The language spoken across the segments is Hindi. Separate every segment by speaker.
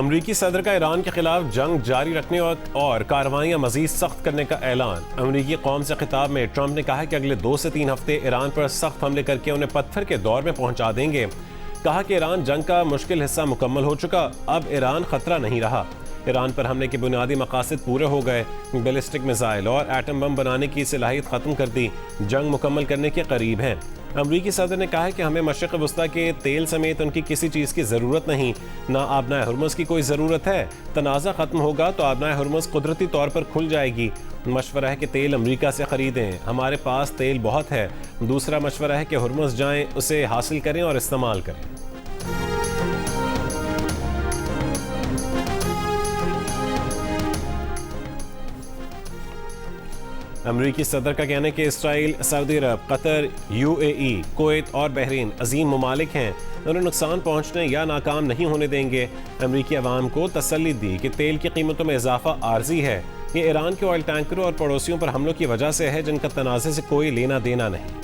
Speaker 1: अमरीकी सदर का ईरान के खिलाफ जंग जारी रखने और कार्रवाइयां मजीद सख्त करने का ऐलान। अमरीकी कौम से खिताब में ट्रंप ने कहा कि अगले 2 से 3 हफ्ते ईरान पर सख्त हमले करके उन्हें पत्थर के दौर में पहुंचा देंगे। कहा कि ईरान जंग का मुश्किल हिस्सा मुकम्मल हो चुका, अब ईरान खतरा नहीं रहा। ईरान पर हमले के बुनियादी मकासद पूरे हो गए, बैलिस्टिक मिसाइल और एटम बम बनाने की सलाहियत ख़त्म कर दी, जंग मुकम्मल करने के करीब हैं। अमरीकी सदर ने कहा है कि हमें मशरिक़ वस्ता के तेल समेत उनकी किसी चीज़ की ज़रूरत नहीं, ना आबनाए हुर्मुज़ की कोई ज़रूरत है। तनाज़ा ख़त्म होगा तो आबनाए हुर्मुज़ कुदरती तौर पर खुल जाएगी। मशवरा है कि तेल अमरीका से ख़रीदें, हमारे पास तेल बहुत है। दूसरा मशवरा है कि हुर्मुज़ जाएँ, उसे हासिल करें और इस्तेमाल करें। अमरीकी सदर का कहना है कि इसराइल, सऊदी अरब, कतर, UAE, कुवैत और बहरीन अजीम ममालिक हैं, उन्हें नुकसान पहुंचने या नाकाम नहीं होने देंगे। अमरीकी अवाम को तसल्ली दी कि तेल की कीमतों में इजाफा आर्जी है, ये ईरान के ऑयल टैंकरों और पड़ोसियों पर हमलों की वजह से है, जिनका तनाज़े से कोई लेना देना नहीं।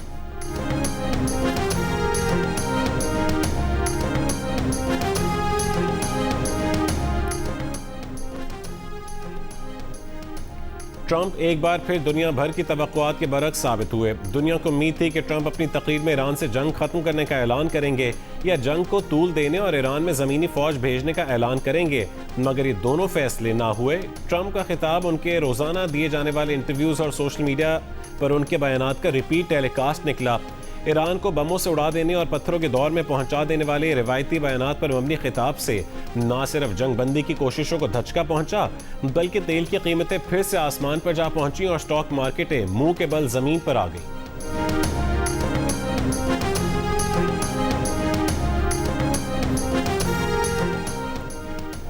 Speaker 1: ट्रंप एक बार फिर दुनिया भर की तवक्कुआत के बरक्स साबित हुए। दुनिया को उम्मीद थी कि ट्रंप अपनी तकरीर में ईरान से जंग खत्म करने का ऐलान करेंगे या जंग को तूल देने और ईरान में ज़मीनी फौज भेजने का ऐलान करेंगे, मगर ये दोनों फैसले ना हुए। ट्रंप का खिताब उनके रोज़ाना दिए जाने वाले इंटरव्यूज़ और सोशल मीडिया पर उनके बयानात का रिपीट टेलीकास्ट निकला। ईरान को बमों से उड़ा देने और पत्थरों के दौर में पहुंचा देने वाले रिवायती बयानात पर मबनी खिताब से न सिर्फ जंग बंदी की कोशिशों को धचका पहुंचा, बल्कि तेल की कीमतें फिर से आसमान पर जा पहुंची और स्टॉक मार्केटें मुंह के बल जमीन पर आ गई।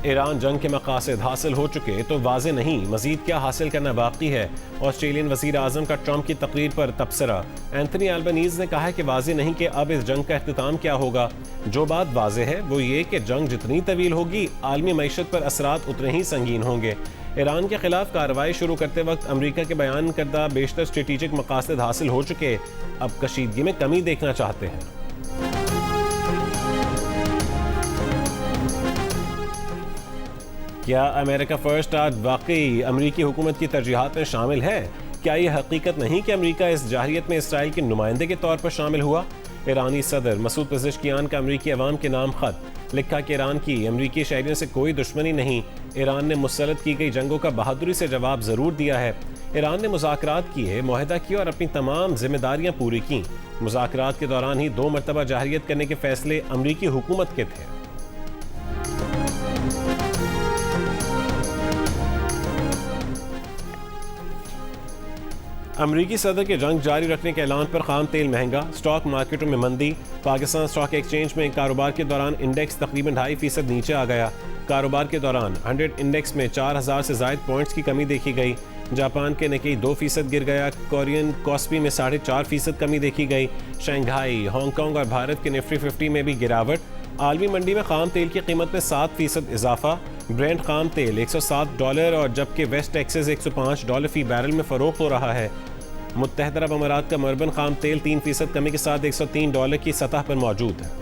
Speaker 1: ईरान जंग के मकासद हासिल हो चुके तो वाज़े नहीं, मजीद क्या हासिल करना बाकी है। ऑस्ट्रेलियन वज़ीर आज़म का ट्रंप की तकरीर पर तबसरा। एंथनी अल्बनीज़ ने कहा है कि वाज़े नहीं कि अब इस जंग का इख्तिताम क्या होगा। जो बात वाज़े है वो ये कि जंग जितनी तवील होगी, आलमी मईशत पर असरात उतने ही संगीन होंगे। ईरान के खिलाफ कार्रवाई शुरू करते वक्त अमरीका के बयान करदा बेशतर स्ट्रेटेजिक मकासद हासिल हो चुके, अब कशीदगी में कमी देखना चाहते हैं। क्या अमेरिका फर्स्ट आज वाकई अमरीकी हुकूमत की तरजीहात में शामिल है? क्या यह हकीकत नहीं कि अमरीका इस जाहिरियत में इसराइल के नुमाइंदे के तौर पर शामिल हुआ? ईरानी सदर मसूद पेज़ेश्कियान का अमरीकी अवाम के नाम खत लिखा कि ईरान की अमरीकी शहरियों से कोई दुश्मनी नहीं, ईरान ने मुसल्लत की गई जंगों का बहादुरी से जवाब ज़रूर दिया है। ईरान ने मुज़ाकरात किए, मुआहदा किया और अपनी तमाम जिम्मेदारियाँ पूरी की। मुज़ाकरात के दौरान ही 2 मरतबा जाहिरियत करने के फैसले अमरीकी हुकूमत के थे। अमरीकी सदर के जंग जारी रखने के ऐलान पर खाम तेल महंगा, स्टॉक मार्केटों में मंदी। पाकिस्तान स्टॉक एक्सचेंज में कारोबार के दौरान इंडेक्स तकरीबन 2.5% नीचे आ गया। कारोबार के दौरान 100 इंडेक्स में 4000 से ज़ायद पॉइंट्स की कमी देखी गई। जापान के निक्केई 2% गिर गया। कोरियन कॉस्पी में 4.5% कमी देखी गई। शंघाई, हांगकांग और भारत के निफ्टी 50 में भी गिरावट। आलमी मंडी में खाम तेल की कीमत में 7% इजाफा। ब्रेंट खाम तेल $107 और जबकि वेस्ट टेक्सास $105 फी बैरल में फ़रोख्त हो रहा है। मुत्तहदा अरब अमारात का मर्बन खाम तेल 3% कमी के साथ $103 की सतह पर मौजूद है।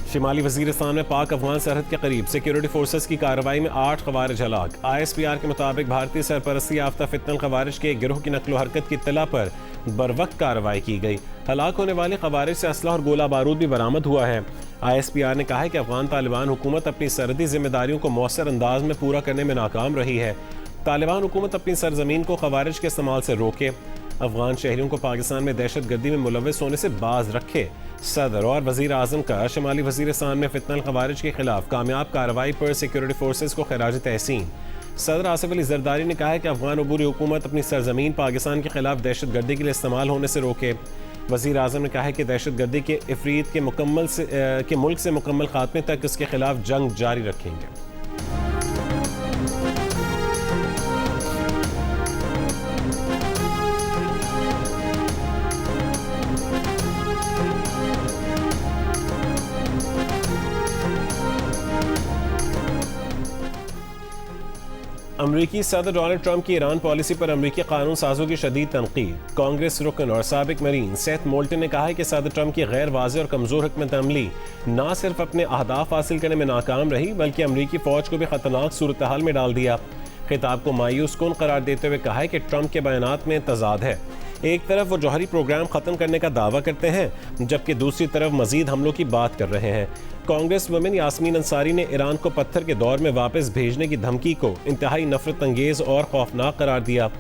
Speaker 1: शिमाली वजीरिस्तान में पाक अफगान सरहद के करीब सिक्योरिटी फोर्सेस की कार्रवाई में 8 खवारिज हलाक। ISPR के मुताबिक भारतीय सरपरस्ती याफ्ता फितनल खवारिज के गिरोह की नकलो हरकत की इत्तला पर बरवक्त कार्रवाई की गई। हलाक होने वाले खवारिज से असला और गोला बारूद भी बरामद हुआ है। ISPR ने कहा है कि अफगान तालिबान हुकूमत अपनी सरहदी जिम्मेदारियों को मौसर अंदाज में पूरा करने में नाकाम रही है। तालिबान हुकूमत अपनी सरजमीन को खवारिज के इस्तेमाल से रोके, अफगान शहरियों को पाकिस्तान में दहशत गर्दी में मुलव्वस होने से बाज रखे। सदर और वजीर आज़म का शिमाली वजीरिस्तान में फितनल खवारिज के खिलाफ कामयाब कार्रवाई पर सिक्योरिटी फोर्सेस को खराज तहसीन। सदर आसिफ अली जरदारी ने कहा है कि अफगान अबूरी हुकूमत अपनी सरजमीन पाकिस्तान के खिलाफ दहशत गर्दी के लिए इस्तेमाल होने से रोके। वजीर आज़म ने कहा है कि दहशत गर्दी के इफरीत के मुल्क से मुकम्मल खात्मे तक इसके खिलाफ जंग जारी रखेंगे। अमरीकी सदर डोनाल्ड ट्रंप की ईरान पॉलिसी पर अमरीकी कानून साजों की शदीद तनकीद। कांग्रेस रुकन और साबिक मरीन सेथ मोल्टन ने कहा है कि सदर ट्रंप की गैर वाज़ेह और कमज़ोर हिकमत अमली न सिर्फ अपने अहदाफ हासिल करने में नाकाम रही बल्कि अमरीकी फ़ौज को भी खतरनाक सूरत हाल में डाल दिया। खिताब को मायूस कुन करार देते हुए कहा है कि ट्रंप के बयानात में तजाद है। एक तरफ वो जौहरी प्रोग्राम ख़त्म करने का दावा करते हैं जबकि दूसरी तरफ मजीद हमलों की बात कर रहे हैं। कांग्रेस वुमेन यास्मीन अंसारी ने ईरान को पत्थर के दौर में वापस भेजने की धमकी को इंतहाई नफरत अंगेज और खौफनाक करार दिया।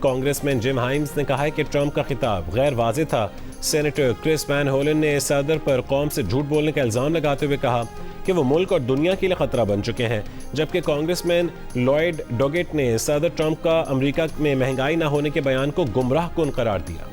Speaker 1: कांग्रेसमैन जिम हाइम्स ने कहा है कि ट्रंप का खिताब गैर वाज़ेह था। सेनेटर क्रिस वैन होलन ने सदर पर कौम से झूठ बोलने का इल्ज़ाम लगाते हुए कहा कि वो मुल्क और दुनिया के लिए खतरा बन चुके हैं, जबकि कांग्रेसमैन लॉयड डोगेट ने सदर ट्रंप का अमेरिका में महंगाई न होने के बयान को गुमराह कुन करार दिया।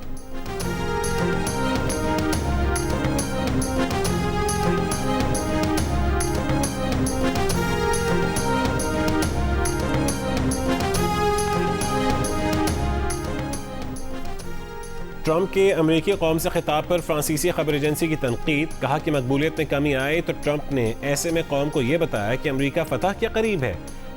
Speaker 1: ट्रंप के अमेरिकी कौम से खिताब पर फ्रांसीसी खबर एजेंसी की तनकीद। कहा कि मकबूलियत में कमी आए तो ट्रंप ने ऐसे में कौम को यह बताया कि अमेरिका फतह के करीब है।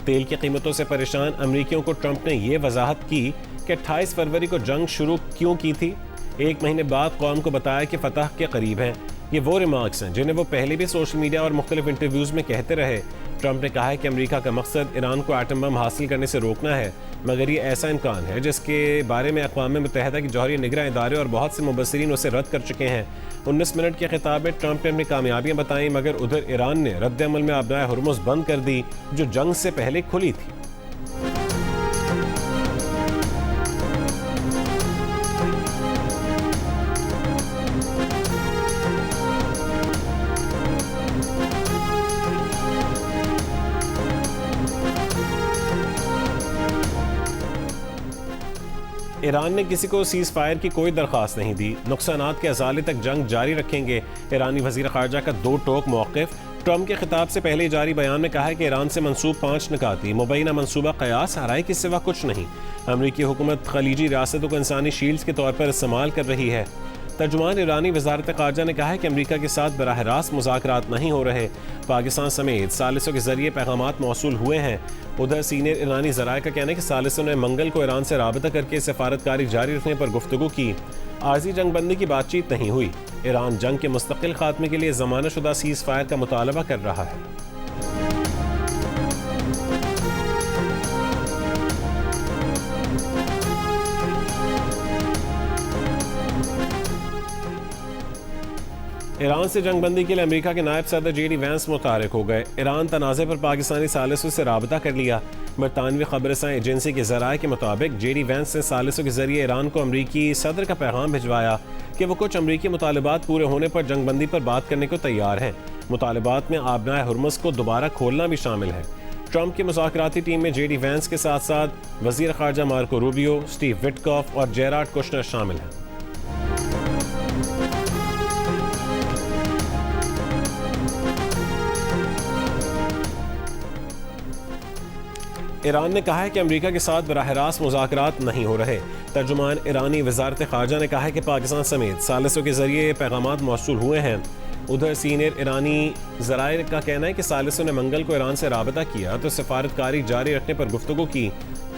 Speaker 1: तेल की कीमतों से परेशान अमेरिकियों को ट्रंप ने यह वजाहत की कि 28 फरवरी को जंग शुरू क्यों की थी। एक महीने बाद कौम को बताया कि फतह के करीब है। ये वो रिमार्क्स हैं जिन्हें वो पहले भी सोशल मीडिया और मुख्तलिफ इंटरव्यूज़ में कहते रहे। ट्रंप ने कहा है कि अमेरिका का मकसद ईरान को एटम बम हासिल करने से रोकना है, मगर ये ऐसा इम्कान है जिसके बारे में अक़वाम मुत्तहिदा की जौहरी निगरान इदारे और बहुत से मुबस्सिरीन उसे रद्द कर चुके हैं। 19 मिनट के खिताब में ट्रंप ने अपनी कामयाबियाँ बताईं, मगर उधर ईरान ने रद्द-ए-अमल में आबनाए हुर्मुज़ बंद कर दी जो जंग से पहले खुली थी। ईरान ने किसी को सीज़ फायर की कोई दरख्वास्त नहीं दी। नुकसानात के अज़ाले तक जंग जारी रखेंगे। ईरानी वज़ीर ख़ारजा का दो टोक मौक़िफ़। ट्रंप के खिताब से पहले जारी बयान में कहा है कि ईरान से मंसूब 5 निकाती मुबैना मंसूबा क़यास हराए के सिवा कुछ नहीं। अमरीकी हुकूमत खलीजी रियासतों को इंसानी शील्ड्स के तौर पर इस्तेमाल कर रही है। तर्जुमान ईरानी वज़ारत ख़ारजा ने कहा है कि अमरीका के साथ बराह रास्त मुज़ाकरात नहीं हो रहे। पाकिस्तान समेत सालिसों के ज़रिए पैगामात मौसूल हुए हैं। उधर सीनियर ईरानी ज़राए का कहना है कि सालिसों ने मंगल को ईरान से राबता करके सफारतकारी जारी रखने पर गुफ्तगू की। आर्जी जंगबंदी की बातचीत नहीं हुई। ईरान जंग के मुस्तकिल खात्मे के लिए ज़मानतशुदा सीज़ फायर का मुतालबा कर रहा है। ईरान से जंगबंदी के लिए अमेरिका के नायब सदर जेडी वैंस मुतारिक हो गए। ईरान तनाज़े पर पाकिस्तानी सालिसों से राबता कर लिया। बरतानवी खबरसां एजेंसी के ज़राए के मुताबिक जेडी वैंस ने सालिसों के जरिए ईरान को अमरीकी सदर का पैगाम भिजवाया कि वो कुछ अमरीकी मुतालबात पूरे होने पर जंगबंदी पर बात करने को तैयार हैं। मुतालबात में आबनाए हुर्मुज़ को दोबारा खोलना भी शामिल है। ट्रंप की मुज़ाकराती टीम में जेडी वैंस के साथ साथ वज़ीर ख़ारजा मार्को रूबियो, स्टीव विटकॉफ और जेराड कुशनर शामिल हैं। ईरान ने कहा है कि अमेरिका के साथ बराह रास्त मुज़ाकरात नहीं हो रहे। तर्जुमान ईरानी वज़ारत ख़ारजा ने कहा है कि पाकिस्तान समेत सालिसों के ज़रिए पैगामात मौसूल हुए हैं। उधर सीनियर ईरानी ज़राए का कहना है कि सालिसों ने मंगल को ईरान से राबता किया तो सफारतकारी जारी रखने पर गुफ्तगू की।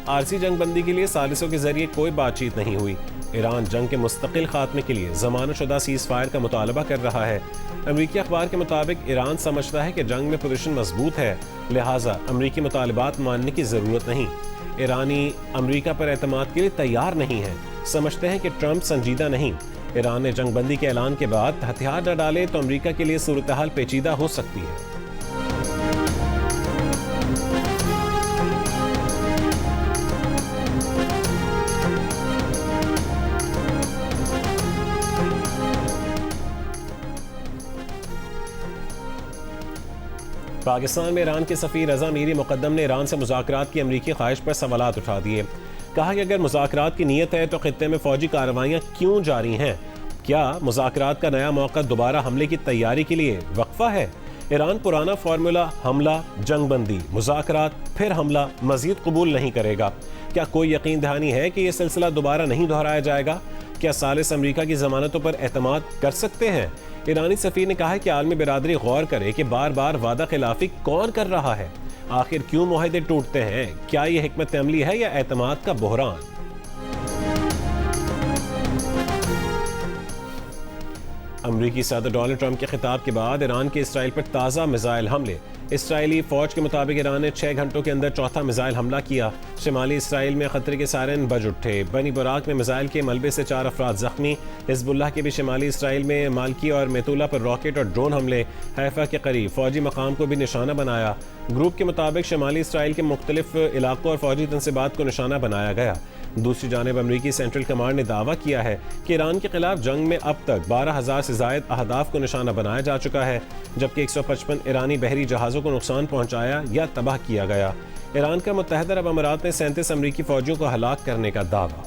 Speaker 1: आरसी जंगबंदी के लिए सालिसों के ज़रिए कोई बातचीत नहीं हुई। ईरान जंग के मुस्तकिल खात्मे के लिए ज़मानतशुदा सीज़ फायर का मुतालबा कर रहा है। अमरीकी अखबार के मुताबिक ईरान समझता है कि जंग में पोजीशन मजबूत है, लिहाजा अमरीकी मुतालबात मानने की ज़रूरत नहीं। ईरानी अमरीका पर एतमाद के लिए तैयार नहीं है, समझते हैं कि ट्रंप संजीदा नहीं। ईरान ने जंगबंदी के ऐलान के बाद हथियार न डाले तो अमरीका के लिए सूरत हाल पेचीदा हो सकती है। पाकिस्तान में ईरान के सफ़ीर रज़ा मीरी मुक़द्दम ने ईरान से मुज़ाकरात की अमरीकी ख्वाहिश पर सवालात उठा दिए। कहा कि अगर मुज़ाकरात की नीयत है तो खित्ते में फ़ौजी कार्रवाइयाँ क्यों जारी हैं? क्या मुज़ाकरात का नया मौका दोबारा हमले की तैयारी के लिए वक्फा है? ईरान पुराना फार्मूला हमला, जंगबंदी, मुज़ाकरात, फिर हमला मज़ीद कबूल नहीं करेगा। क्या कोई यकीन दहानी है कि यह सिलसिला दोबारा नहीं दोहराया जाएगा? क्या सालिस अमरीका की ज़मानतों पर एतमाद कर सकते हैं? ईरानी सफ़ीर ने कहा है कि आलमी बिरादरी गौर करे कि बार बार वादा खिलाफी कौन कर रहा है। आखिर क्यों मुआहदे टूटते हैं? क्या ये हिकमत अमली है या एतमाद का बहरान? अमरीकी सदर डोनाल्ड ट्रंप के खिताब के बाद ईरान के इसराइल पर ताज़ा मिसाइल हमले। इसराइली फौज के मुताबिक ईरान ने 6 घंटों के अंदर चौथा मिसाइल हमला किया। शिमाली इसराइल में खतरे के सायरन बज उठे। बनी बुराक में मिसाइल के मलबे से 4 अफराद जख्मी। हिजबुल्लाह के भी शिमाली इसराइल में मालकी और मेतुला पर रॉकेट और ड्रोन हमले। हैफा के करीब फौजी मकाम को भी निशाना बनाया। ग्रुप के मुताबिक शिमाली इसराइल के मुख्तलिफ इलाकों और फौजी तनसीबात को निशाना बनाया गया। दूसरी जानिब अमरीकी सेंट्रल कमांड ने दावा किया है कि ईरान के खिलाफ जंग में अब तक 12,000 से जायद अहदाफ को निशाना बनाया जा चुका है, जबकि 155 ईरानी बहरी जहाज़ों को नुकसान पहुंचाया या तबाह किया गया। ईरान का मुत्तहदा अरब अमारात ने 37 अमरीकी फौजियों को हलाक करने का दावा।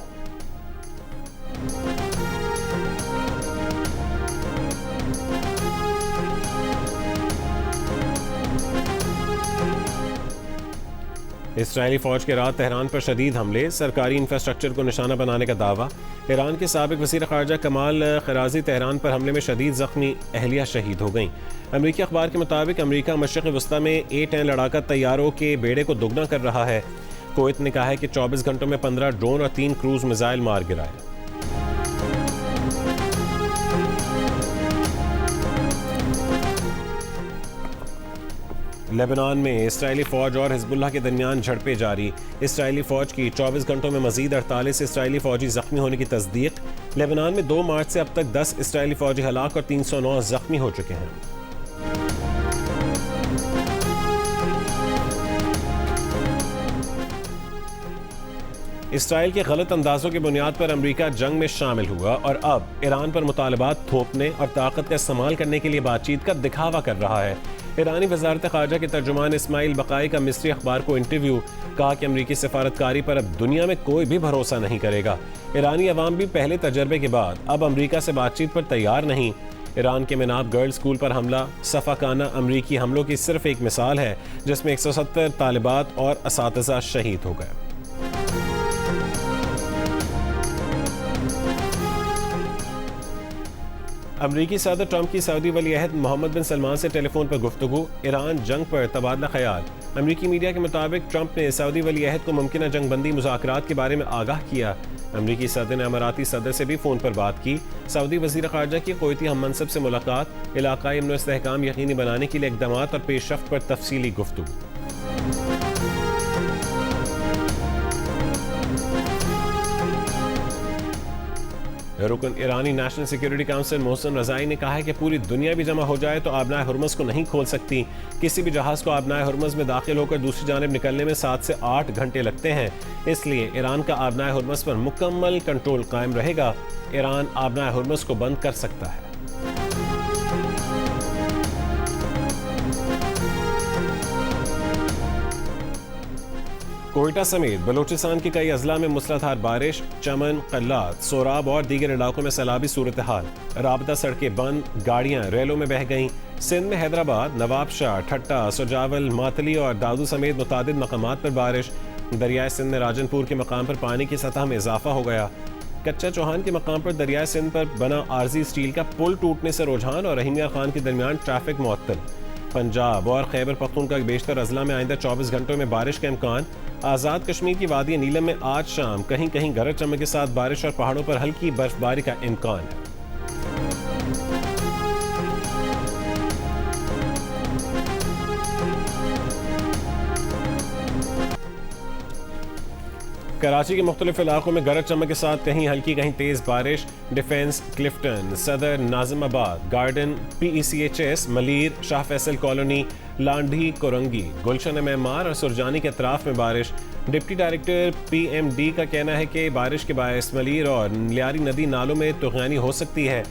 Speaker 1: इसराइली फौज के रात तेहरान पर शदीद हमले, सरकारी इंफ्रास्ट्रक्चर को निशाना बनाने का दावा। ईरान के साबिक वज़ीर ख़ारजा कमाल खराजी तेहरान पर हमले में शदीद जख्मी, अहलिया शहीद हो गईं। अमरीकी अखबार के मुताबिक अमरीका मशरिक़ वस्ता में A-10 लड़ाका तैयारों के बेड़े को दोगुना कर रहा है। कुवैत ने कहा है कि 24 घंटों में 15 ड्रोन और 3 क्रूज मिसाइल मार गिराए। लेबनान में इसराइली फौज और हिजबुल्लाह के दरमियान झड़पें जारी। इसराइली फौज की 24 घंटों में मजीद 48 इसराइली फौजी जख्मी होने की तस्दीक। लेबनान में 2 मार्च से अब तक 10 इसराइली फौजी हलाक और 309 जख्मी हो चुके हैं। इसराइल के गलत अंदाजों की बुनियाद पर अमरीका जंग में शामिल हुआ और अब ईरान पर मुतालबात थोपने और ताकत का इस्तेमाल करने के लिए बातचीत का दिखावा कर रहा है। ईरानी वजारत ख़ारजा के तर्जुमान इस्माइल बकाई का मिस्री अखबार को इंटरव्यू। कहा कि अमरीकी सफारतकारी पर अब दुनिया में कोई भी भरोसा नहीं करेगा। ईरानी अवाम भी पहले तजर्बे के बाद अब अमरीका से बातचीत पर तैयार नहीं। ईरान के मेनाब गर्ल्स स्कूल पर हमला सफाकाना अमरीकी हमलों की सिर्फ एक मिसाल है, जिसमें 170 तालिबात और असातिज़ा शहीद हो गए। अमरीकी सदर ट्रंप की सऊदी वली अहद मोहम्मद बिन सलमान से टेलीफोन पर गुफ्तगू। ईरान जंग पर तबादला ख्याल। अमरीकी मीडिया के मुताबिक ट्रंप ने सऊदी वली अहद को मुमकिन जंगबंदी मुज़ाकरात के बारे में आगाह किया। अमरीकी सदर ने अमाराती सदर से भी फ़ोन पर बात की। सऊदी वज़ीर ख़ारजा की कुवैती हम मनसब से मुलाकात। इलाक़ाई अमन व इस्तेहकाम यकीनी बनाने के लिए इक़दाम और पेशरफ्त पर तफसीली गुफ्तगू। रुकन ईरानी नेशनल सिक्योरिटी काउंसिल मोहसिन रज़ाई ने कहा है कि पूरी दुनिया भी जमा हो जाए तो आबनाए हुर्मुज़ को नहीं खोल सकती। किसी भी जहाज़ को आबनाए हुर्मुज़ में दाखिल होकर दूसरी जानिब निकलने में 7 से 8 घंटे लगते हैं। इसलिए ईरान का आबनाए हुर्मुज़ पर मुकम्मल कंट्रोल कायम रहेगा। ईरान आबनाए हुर्मुज़ को बंद कर सकता है। कोयटा समेत बलोचिस्तान के कई अजला में मूसलाधार बारिश। चमन, कल्लात, सोराब और दीगर इलाकों में सैलाबी सूरत हाल। राबता सड़कें बंद, गाड़ियां रेलों में बह गईं। सिंध में हैदराबाद, नवाबशाह, ठट्टा, सुजावल, मातली और दादू समेत मुतादिद मकामात पर बारिश। दरियाए सिंध में राजनपुर के मकाम पर पानी की सतह में इजाफा हो गया। कच्चा चौहान के मकाम पर दरियाए सिंध पर बना आर्जी स्टील का पुल टूटने से रुझान और रहीम यार खान के दरमियान ट्रैफिक मुअत्तल। पंजाब और खैबर पख्तूनख्वा के बेशतर अजला में आइंदा 24 घंटों में बारिश का इम्कान। आज़ाद कश्मीर की वादी नीलम में आज शाम कहीं कहीं गरज चमक के साथ बारिश और पहाड़ों पर हल्की बर्फबारी का इम्कान है। कराची के मुख्तलिफ इलाकों में गरज चमक के साथ कहीं हल्की कहीं तेज बारिश। Defence, Clifton, Saddar, Nazimabad, garden, PECHS, Malir, Shah Faisal colony, Landhi, Korangi, Gulshan Maymar और सुरजानी के अतराफ में बारिश। डिप्टी डायरेक्टर PMD का कहना है कि बारिश के बायस मलीर और लियारी नदी नालों में तुग़यानी हो सकती है।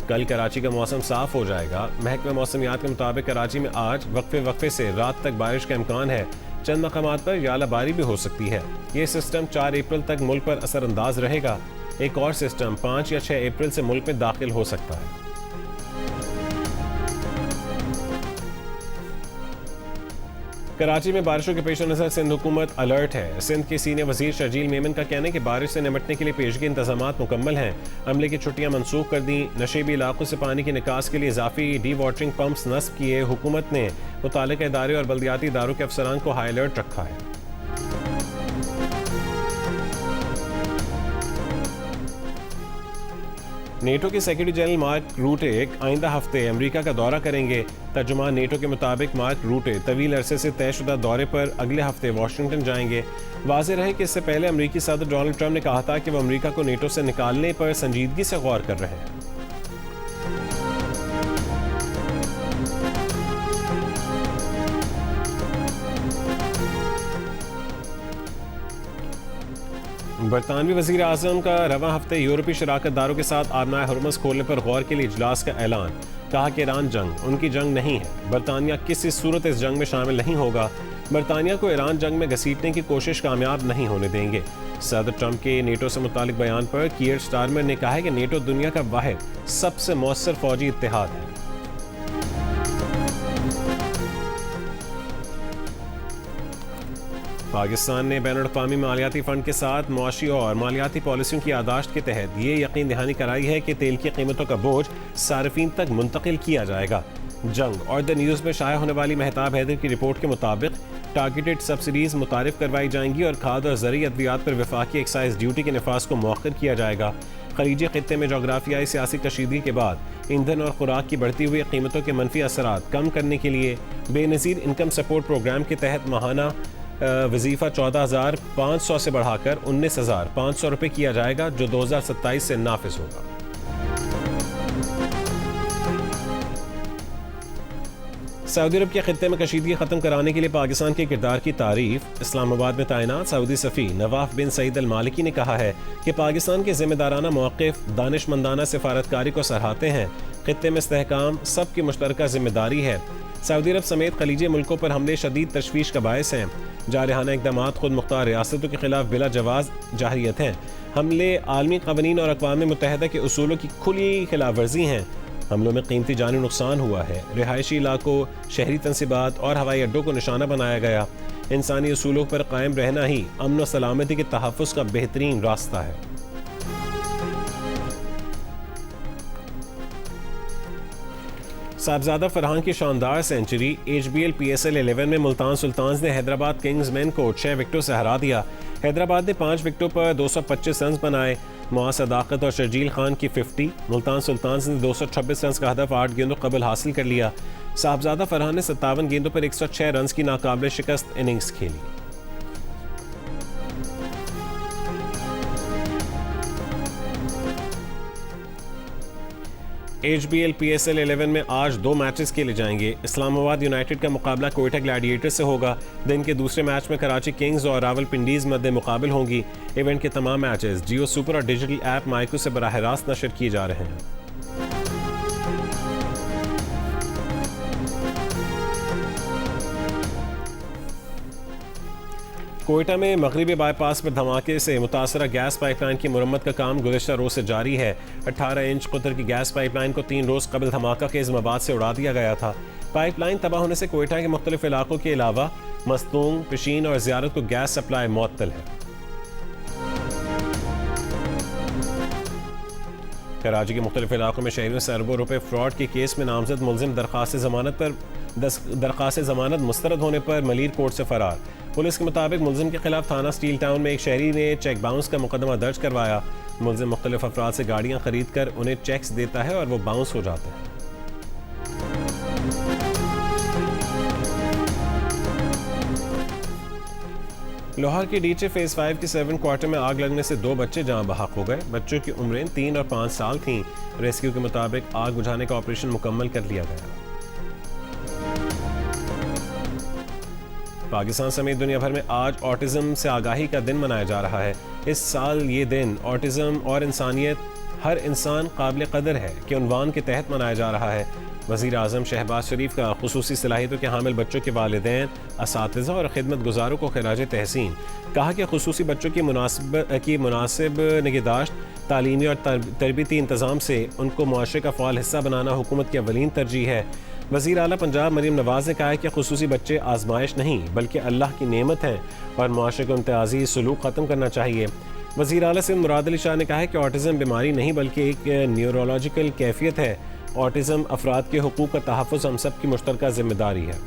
Speaker 1: कल कराची का मौसम साफ हो जाएगा। महकमा मौसमियात के मुताबिक कराची में आज वक्फे से रात तक बारिश का इम्कान है। चंद मकामात पर यालाबारी भी हो सकती है। ये सिस्टम 4 अप्रैल तक मुल्क पर असरअंदाज रहेगा। एक और सिस्टम 5 या 6 अप्रैल से मुल्क में दाखिल हो सकता है। कराची में बारिशों के पेश नज़र सिंध हुकूमत अलर्ट है। सिंध के सीनियर वजीर शर्जील मेमन का कहना है कि बारिश से निपटने के लिए पेशगी इंतजाम मुकम्मल हैं। अमले की छुट्टियां मनसूख कर दी। नशेबी इलाकों से पानी की निकास के लिए इजाफी डी वाटरिंग पंप्स नस्ब किए। हुकूमत ने मुतालिका इदारे और बल्दियाती इदारों के अफसरान को हाई अलर्ट रखा है। नेटो के सेक्रेटरी जनरल मार्क रूटे आइंदा हफ्ते अमेरिका का दौरा करेंगे। तर्जुमान नेटो के मुताबिक मार्क रूटे तवील अरसे से तयशुदा दौरे पर अगले हफ्ते वाशिंगटन जाएंगे। वाज़ेह रहे कि इससे पहले अमेरिकी सदर डोनाल्ड ट्रंप ने कहा था कि वह अमेरिका को नेटो से निकालने पर संजीदगी से गौर कर रहे हैं। बरतानवी वज़ीर आज़म का रवां हफ्ते यूरोपीय शराकतदारों के साथ आबनाए हुर्मुज़ खोलने पर गौर के लिए इजलास का ऐलान। कहा कि ईरान जंग उनकी जंग नहीं है। बरतानिया किसी सूरत इस जंग में शामिल नहीं होगा। बरतानिया को ईरान जंग में घसीटने की कोशिश कामयाब नहीं होने देंगे। सदर ट्रंप के नेटो से मुतालिक बयान पर कीयर स्टारमर ने कहा है कि नेटो दुनिया का वाहिद सबसे मौसर फौजी इत्तेहाद है। पाकिस्तान ने बैनुल-अक़वामी मालियाती फ़ंड के साथ मुआशी और मालियाती पॉलिसियों की यादाश्त के तहत ये यकीन दहानी कराई है कि तेल की कीमतों का बोझ सार्फिन तक मुंतकिल किया जाएगा। जंग और द न्यूज़ में शाया होने वाली महताब हैदर की रिपोर्ट के मुताबिक टारगेटेड सब्सिडीज मुतारिफ करवाई जाएंगी और खाद और ज़रूरी अद्वियात पर वफाकी एक्साइज ड्यूटी के नफाज को मौखर किया जाएगा। खलीजी खित्ते में जोग्राफियाई सियासी कशीदगी के बाद ईंधन और खुराक की बढ़ती हुई कीमतों के मनफी असरात कम करने के लिए बेनज़ीर इनकम सपोर्ट प्रोग्राम के तहत माहाना वजीफ़ा 14,500 से बढ़ाकर 19,500 रुपये किया जाएगा, जो 2027 से नाफिज होगा। सऊदी अरब के खित्ते में कशीदगी ख़त्म कराने के लिए पाकिस्तान के किरदार की तारीफ। इस्लामाबाद में तैनात सऊदी सफ़ी नवाफ बिन सईद अल मालिकी ने कहा है कि पाकिस्तान के ज़िम्मेदाराना मौक़िफ़ दानिशमंदाना सिफारतकारी को सराहते हैं। खित्ते में इस्तेहकाम सबकी मुश्तरका ज़िम्मेदारी है। सऊदी अरब समेत खलीजी मुल्कों पर हमले शदीद तशवीश का बायस हैं। जारहाना इक़दाम खुद मुख्तार रियासतों के खिलाफ बिला जवाज़ जाहिरियत हैं। हमले आलमी क़वानीन और अक़वाम मुत्तहिदा के उसूलों की खुली खिलाफ वर्जी हैं। हमलों में कीमती जानी नुकसान हुआ है। रिहायशी इलाकों, शहरी तनसीबात और हवाई अड्डों को निशाना बनाया गया। इंसानी उसूलों पर कायम रहना ही अमन व सलामती के तहफ़्फ़ुज़ का बेहतरीन रास्ता है। साहबजादा फरहान की शानदार सेंचुरी। HBL PSL 11 में मुल्तान सुल्तान्स ने हैदराबाद किंग्समैन को 6 विकेटों से हरा दिया। हैदराबाद ने 5 विकेटों पर 225 रन बनाए। मुआज़ सदाकत और शर्जील खान की 50। मुल्तान सुल्तान्स ने 226 रन का हदफ 8 गेंदों कबल हासिल कर लिया। साहबजादा फरहान ने 57 गेंदों पर 106 रन की नाकाबिल शिकस्त इनिंग्स खेली। HBL PSL 11 में आज 2 मैचेस खेले जाएंगे। इस्लामाबाद यूनाइटेड का मुकाबला कोयटा ग्लैडिएटर से होगा। दिन के दूसरे मैच में कराची किंग्स और रावलपिंडीज़ मध्य मुकाबिल होंगी। इवेंट के तमाम मैचेस जियो सुपर और डिजिटल ऐप माइक्रो से बराह रास्त नशर किए जा रहे हैं। कोयटा में मगरिबी बाईपास पर धमाके से मुतासरा गैस पाइपलाइन की मुरम्मत का काम गुज़िश्ता रोज़ से जारी है। 18 इंच कुतर की गैस पाइपलाइन को 3 रोज़ कबल धमाका के इस्लामाबाद से उड़ा दिया गया था। पाइपलाइन तबाह होने से कोयटा के मुख्तलिफ इलाकों के अलावा मस्तूंग, पिशीन और ज़ियारत को गैस सप्लाई मुअत्तल है। कराची के मुख्तलिफ इलाकों में शहरियों से अरबों रुपए फ्रॉड के केस में नामजद मुलजिम दरख्वास्त ज़मानत मुस्तरद होने पर मलीर कोर्ट से फरार। पुलिस के मुताबिक मुलजिम के खिलाफ थाना स्टील टाउन में एक शहरी ने चेक बाउंस का मुकदमा दर्ज करवाया। मुलजिम मुख्तलिफ अफराद से गाड़ियाँ खरीद कर उन्हें चेक्स देता है और वो बाउंस हो जाते हैं। लाहौर की डीचे फेज 5 के 7 क्वार्टर में आग लगने से 2 बच्चे जाँ बहक हो गए। बच्चों की उम्रें 3 और 5 साल थीं। रेस्क्यू के मुताबिक आग बुझाने का ऑपरेशन मुकम्मल कर लिया गया। पाकिस्तान समेत दुनिया भर में आज ऑटिज्म से आगाही का दिन मनाया जा रहा है। इस साल ये दिन ऑटिज्म और इंसानियत, हर इंसान काबिल कदर है के उन्वान के तहत मनाया जा रहा है। वज़ीर आज़म शहबाज शरीफ का खुसूसी सलाहियतों के हामिल बच्चों के वालिदैन, असातिज़ा और खिदमत गुजारों को खिराज तहसीन। कहा कि खुसूसी बच्चों की मुनासिब निगहदाश्त, तालीमी और तरबियती इंतज़ाम से उनको मुआशरे का फ़ाल हिस्सा बनाना हुकूमत की अवलीन तरजीह है। वज़ीर आला पंजाब मरीम नवाज़ ने कहा है कि खुसूसी बच्चे आजमाइश नहीं बल्कि अल्लाह की नेमत हैं और मुआशरे को इम्तियाजी सलूक ख़त्म करना चाहिए। वज़ीर आला सिंध मुराद अली शाह ने कहा है कि ऑटिज़म बीमारी नहीं बल्कि एक न्यूरोलॉजिकल कैफियत है। ऑटिज़म अफराद के हुकूक का तहफ़्फ़ुज़ हम सब की मुश्तरका ज़िम्मेदारी है।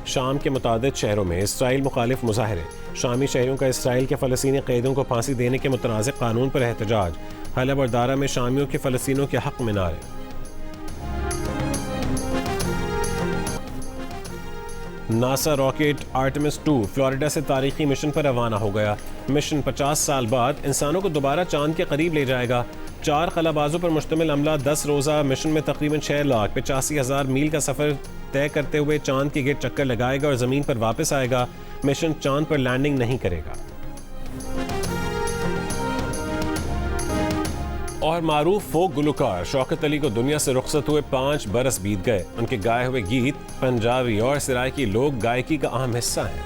Speaker 1: शाम के मुतादिद शहरों में इसराइल मुखालिफ मुजाहरे। शामी शहरों का इसराइल के फ़लस्तीनी क़ैदियों को फांसी देने के मुतनाज़िर कानून पर एहतजाज। हलब और दारा में शामियों के फ़लस्तीनियों के हक़ में नारे। नासा रॉकेट आर्टेमिस 2 फ्लोरिडा से तारीखी मिशन पर रवाना हो गया। मिशन 50 साल बाद इंसानों को दोबारा चांद के करीब ले जाएगा। 4 खलाबाजों पर मुश्तमिल अमला 10 रोज़ा मिशन में तकरीबन 6,85,000 मील का सफ़र तय करते हुए चांद के गिर्द चक्कर लगाएगा और ज़मीन पर वापस आएगा। मिशन चांद पर लैंडिंग नहीं करेगा। और मारूफ फोक गुलकार शौकत अली को दुनिया से रुखसत हुए 5 बरस बीत गए। उनके गाए हुए गीत पंजाबी और सराइकी लोक गायकी का अहम हिस्सा हैं।